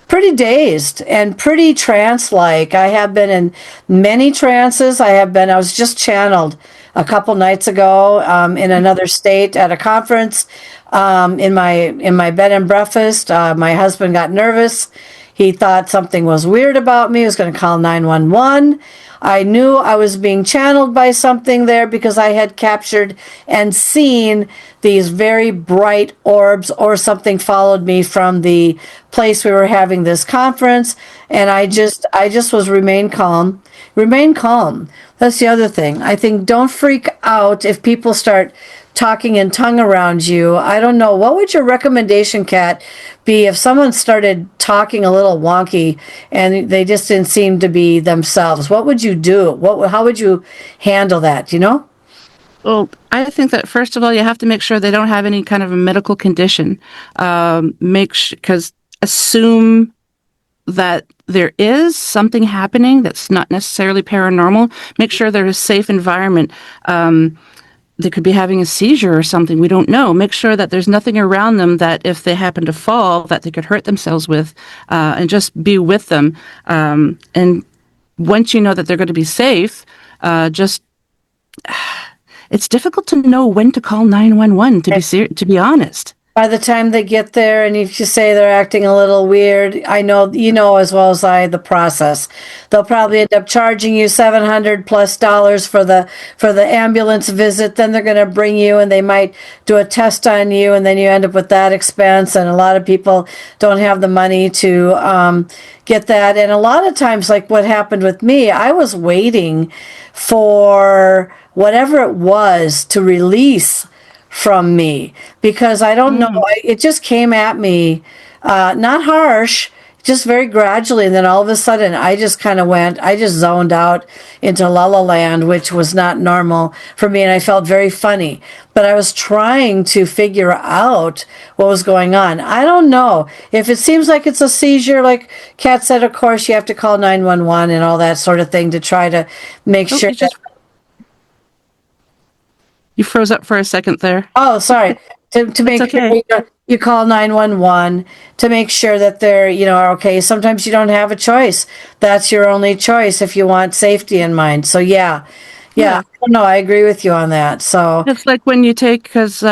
pretty dazed and pretty trance-like. I have been in many trances. I was just channeled a couple nights ago in another state at a conference in my bed and breakfast. My husband got nervous. He thought something was weird about me. He was going to call 911. I knew I was being channeled by something there because I had captured and seen these very bright orbs, or something followed me from the place we were having this conference. And I just was remain calm. Remain calm. That's the other thing. I think don't freak out if people start talking in tongue around you. I don't know. What would your recommendation, Kat, be if someone started talking a little wonky and they just didn't seem to be themselves? What would you do? How would you handle that? You know? Well, I think that first of all, you have to make sure they don't have any kind of a medical condition. Because assume that there is something happening that's not necessarily paranormal. Make sure there's a safe environment. They could be having a seizure or something. We don't know. Make sure that there's nothing around them that if they happen to fall, that they could hurt themselves with, and just be with them. And once you know that they're going to be safe, just it's difficult to know when to call 911, to be honest. By the time they get there, and if you say they're acting a little weird, I know you know as well as I the process. They'll probably end up charging you $700+ for the ambulance visit. Then they're going to bring you, and they might do a test on you, and then you end up with that expense. And a lot of people don't have the money to get that. And a lot of times, like what happened with me, I was waiting for whatever it was to release from me, because I don't know, it just came at me, not harsh, just very gradually, and then all of a sudden I just zoned out into La La Land, which was not normal for me, and I felt very funny, but I was trying to figure out what was going on. I don't know if it seems like it's a seizure, like Kat said, of course you have to call 911 and all that sort of thing to try to make sure that. You froze up for a second there. Oh, sorry. To make okay. sure you call 911 to make sure that they're, are okay. Sometimes you don't have a choice. That's your only choice if you want safety in mind. So yeah. No, I agree with you on that. So it's like when you because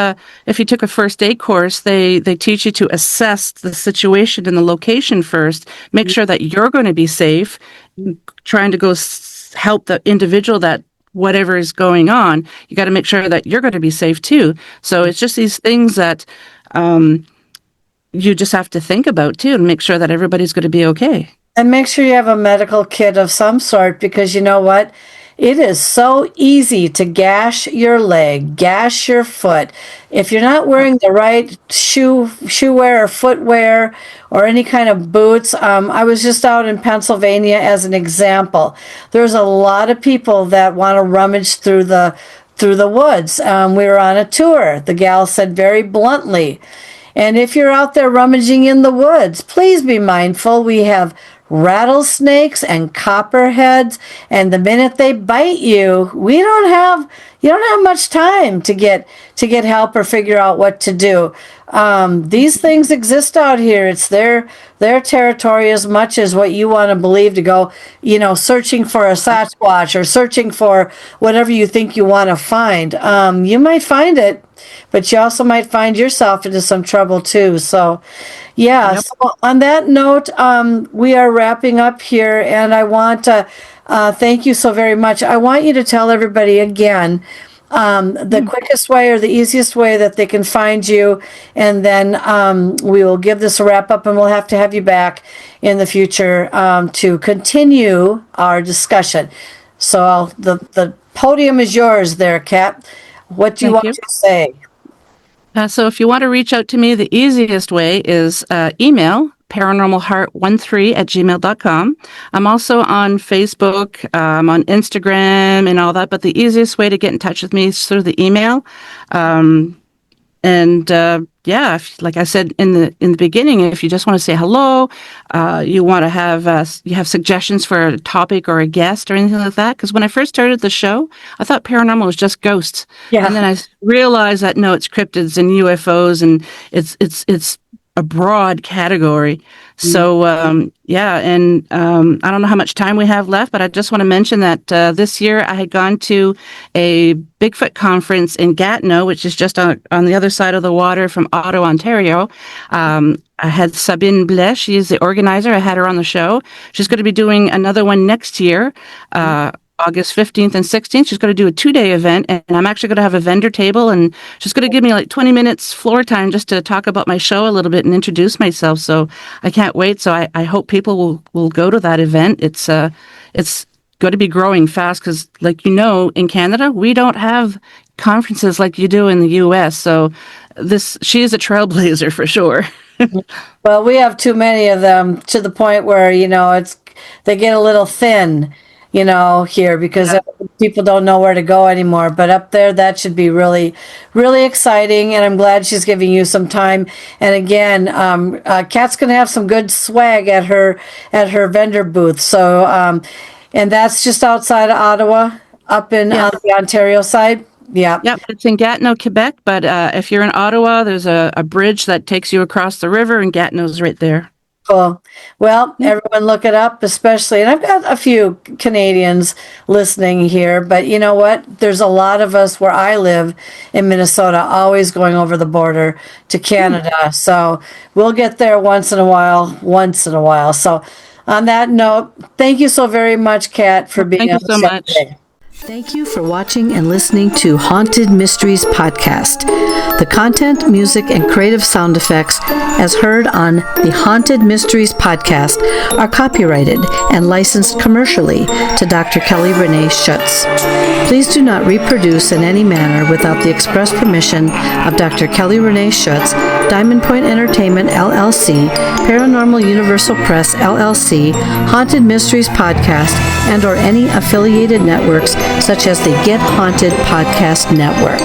if you took a first aid course, they teach you to assess the situation and the location first, make sure that you're going to be safe, trying to go help the individual that whatever is going on, you got to make sure that you're going to be safe too. So it's just these things that you just have to think about too, and make sure that everybody's going to be okay. And make sure you have a medical kit of some sort, because you know what? It is so easy to gash your leg, gash your foot. If you're not wearing the right shoe wear or footwear or any kind of boots, I was just out in Pennsylvania as an example. There's a lot of people that want to rummage through the woods. We were on a tour. The gal said very bluntly, and if you're out there rummaging in the woods, please be mindful. We have rattlesnakes and copperheads, and the minute they bite you, you don't have much time to get help or figure out what to do. These things exist out here. It's their territory as much as what you want to believe to go, searching for a Sasquatch or searching for whatever you think you want to find. You might find it, but you also might find yourself into some trouble too. So yeah. Yep. So on that note, we are wrapping up here, and I want to thank you so very much. I want you to tell everybody again the quickest way or the easiest way that they can find you, and then we will give this a wrap up, and we'll have to have you back in the future to continue our discussion. So the podium is yours there, Kat. What do you want to say? So if you want to reach out to me, the easiest way is email paranormalheart13@gmail.com. I'm also on Facebook, on Instagram and all that, but the easiest way to get in touch with me is through the email. Like I said in the beginning, if you just want to say hello, you want to you have suggestions for a topic or a guest or anything like that. Because when I first started the show, I thought paranormal was just ghosts, and then I realized that no, it's cryptids and UFOs, and it's a broad category. So, I don't know how much time we have left, but I just want to mention that this year I had gone to a Bigfoot conference in Gatineau, which is just on the other side of the water from Ottawa, Ontario. I had Sabine Blais, she is the organizer. I had her on the show. She's going to be doing another one next year, August 15th and 16th. She's going to do a 2-day event, and I'm actually going to have a vendor table, and she's going to give me like 20 minutes floor time just to talk about my show a little bit and introduce myself. So I can't wait. So I hope people will go to that event. It's going to be growing fast because, like, in Canada, we don't have conferences like you do in the U.S. So she is a trailblazer for sure. Well, we have too many of them to the point where, they get a little thin, here because people don't know where to go anymore. But up there, that should be really, really exciting. And I'm glad she's giving you some time. And again, Kat's going to have some good swag at her vendor booth. So, and that's just outside of Ottawa, up on the Ontario side. Yeah. Yep, it's in Gatineau, Quebec. But if you're in Ottawa, there's a bridge that takes you across the river, and Gatineau's right there. Cool. Well, everyone look it up, especially, and I've got a few Canadians listening here, but you know what? There's a lot of us where I live in Minnesota, always going over the border to Canada. So we'll get there once in a while. So on that note, thank you so very much, Kat, for being on the show today. Thank you for watching and listening to Haunted Mysteries Podcast. The content, music, and creative sound effects, as heard on the Haunted Mysteries Podcast, are copyrighted and licensed commercially to Dr. Kelly Renee Schutz. Please do not reproduce in any manner without the express permission of Dr. Kelly Renee Schutz, Diamond Point Entertainment, LLC, Paranormal Universal Press, LLC, Haunted Mysteries Podcast, and or any affiliated networks such as the Get Haunted Podcast Network.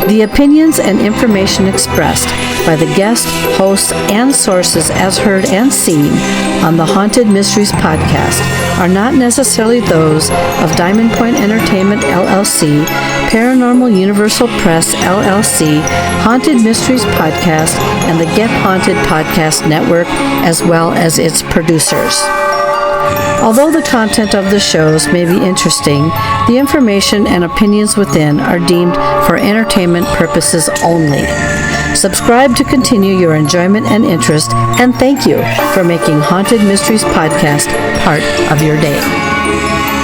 The opinions and information expressed by the guest, hosts, and sources as heard and seen on the Haunted Mysteries Podcast are not necessarily those of Diamond Point Entertainment, LLC, Paranormal Universal Press, LLC, Haunted Mysteries Podcast, and the Get Haunted Podcast Network, as well as its producers. Although the content of the shows may be interesting, the information and opinions within are deemed for entertainment purposes only. Subscribe to continue your enjoyment and interest, and thank you for making Haunted Mysteries Podcast part of your day.